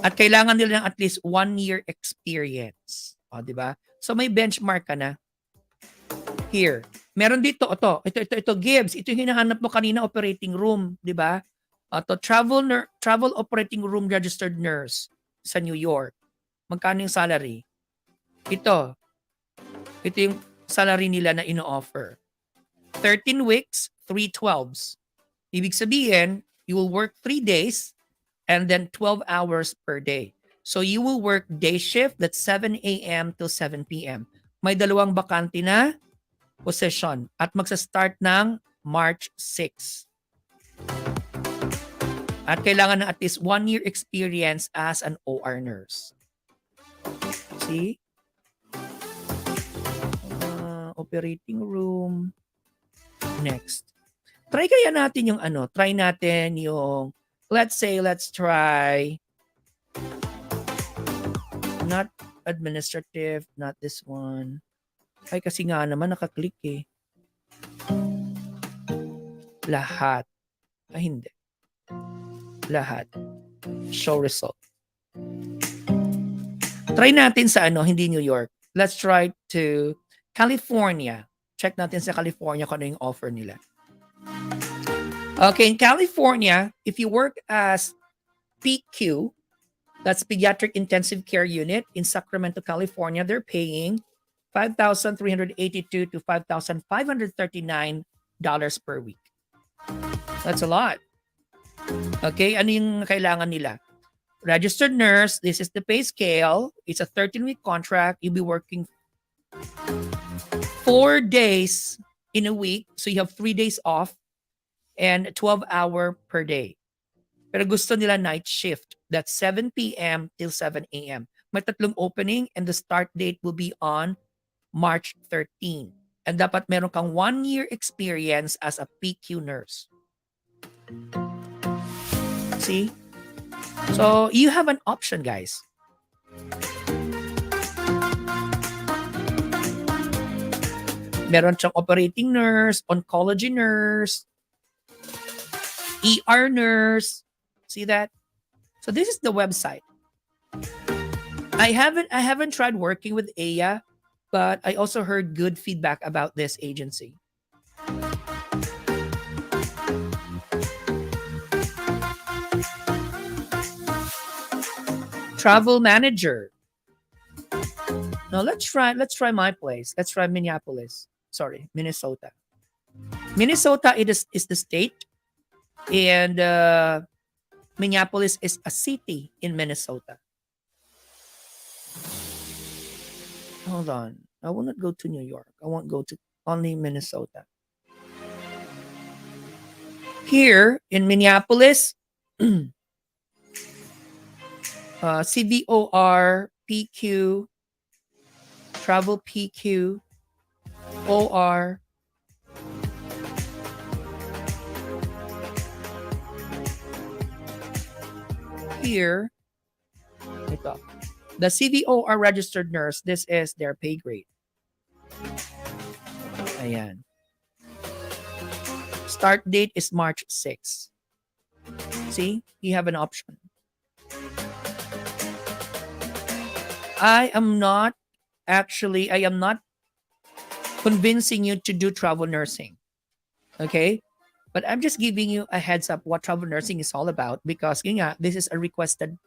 At kailangan nila ng at least 1 year experience. O, di ba? So may benchmark ka na. Here. Meron dito, ito, Gibbs. Ito yung hinahanap mo kanina, operating room. Di ba? Ito, travel operating room registered nurse sa New York. Magkano yung salary? Ito yung salary nila na ino-offer. 13 weeks, 3 12s. Ibig sabihin, you will work 3 days and then 12 hours per day. So you will work day shift, that's 7 a.m. to 7 p.m. May 2 bakante na position at magsa-start ng March 6. At kailangan ng at least 1 year experience as an OR nurse. See? Operating room. Next. Try kaya natin yung let's try not administrative, not this one. Ay, kasi nga naman nakaklik eh. Lahat. Ay, hindi. Lahat. Show result. Try natin sa hindi New York. Let's try to California. Check natin sa California kung ano yung offer nila. Okay, in California, if you work as PQ, that's Pediatric Intensive Care Unit in Sacramento, California, they're paying $5,382 to $5,539 per week. That's a lot. Okay, ano yung kailangan nila? Registered nurse, this is the pay scale. It's a 13-week contract. You'll be working 4 days in a week. So you have 3 days off and 12-hour per day. Pero gusto nila night shift. That's 7 p.m. till 7 a.m. May tatlong opening and the start date will be on March 13. And dapat meron kang 1 year experience as a PQ nurse. See? So you have an option, guys. Meron siyang operating nurse, oncology nurse, ER nurse. See that? So this is the website. I haven't tried working with Aya, but I also heard good feedback about this agency. Travel manager. Now let's try my place. Let's try Minneapolis. Sorry, Minnesota. Minnesota is the state, and Minneapolis is a city in Minnesota. Hold on. I will not go to New York. I won't go to only Minnesota. Here in Minneapolis, CVOR, PQ, Travel PQ, OR. Here, ito. The CVOR registered nurse, this is their pay grade. Ayan. Start date is March 6. See, you have an option. I am not convincing you to do travel nursing. Okay? But I'm just giving you a heads up what travel nursing is all about because this is a requested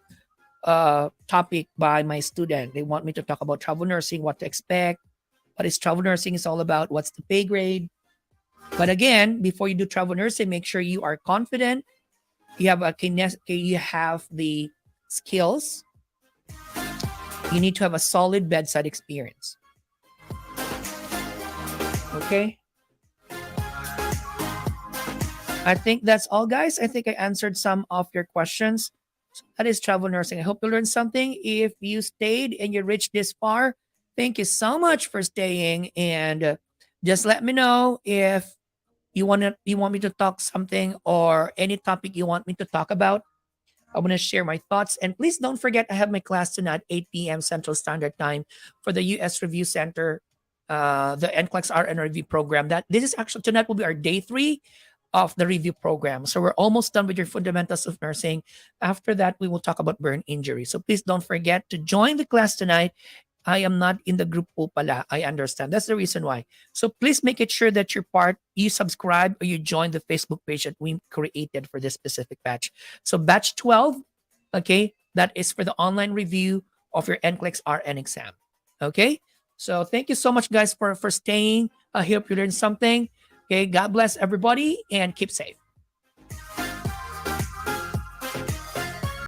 topic by my student. They want me to talk about travel nursing, what to expect, what is travel nursing is all about, what's the pay grade. But again, before you do travel nursing, make sure you are confident. You have you have the skills. You need to have a solid bedside experience. Okay. I think that's all, guys. I think I answered some of your questions. So that is travel nursing. I hope you learned something. If you stayed and you reached this far, thank you so much for staying. And just let me know if you want me to talk something or any topic you want me to talk about. I want to share my thoughts. And please don't forget, I have my class tonight, 8 p.m. Central Standard Time for the U.S. Review Center, the NCLEX RN Review Program. This is actually, tonight will be our day 3 of the review program. So we're almost done with your fundamentals of nursing. After that, we will talk about burn injury. So please don't forget to join the class tonight. I am not in the group po pala. I understand. That's the reason why. So please make it sure that you subscribe or you join the Facebook page that we created for this specific batch. So batch 12, okay, that is for the online review of your NCLEX RN exam. Okay? So thank you so much, guys, for staying. I hope you learned something. Okay, God bless everybody and keep safe.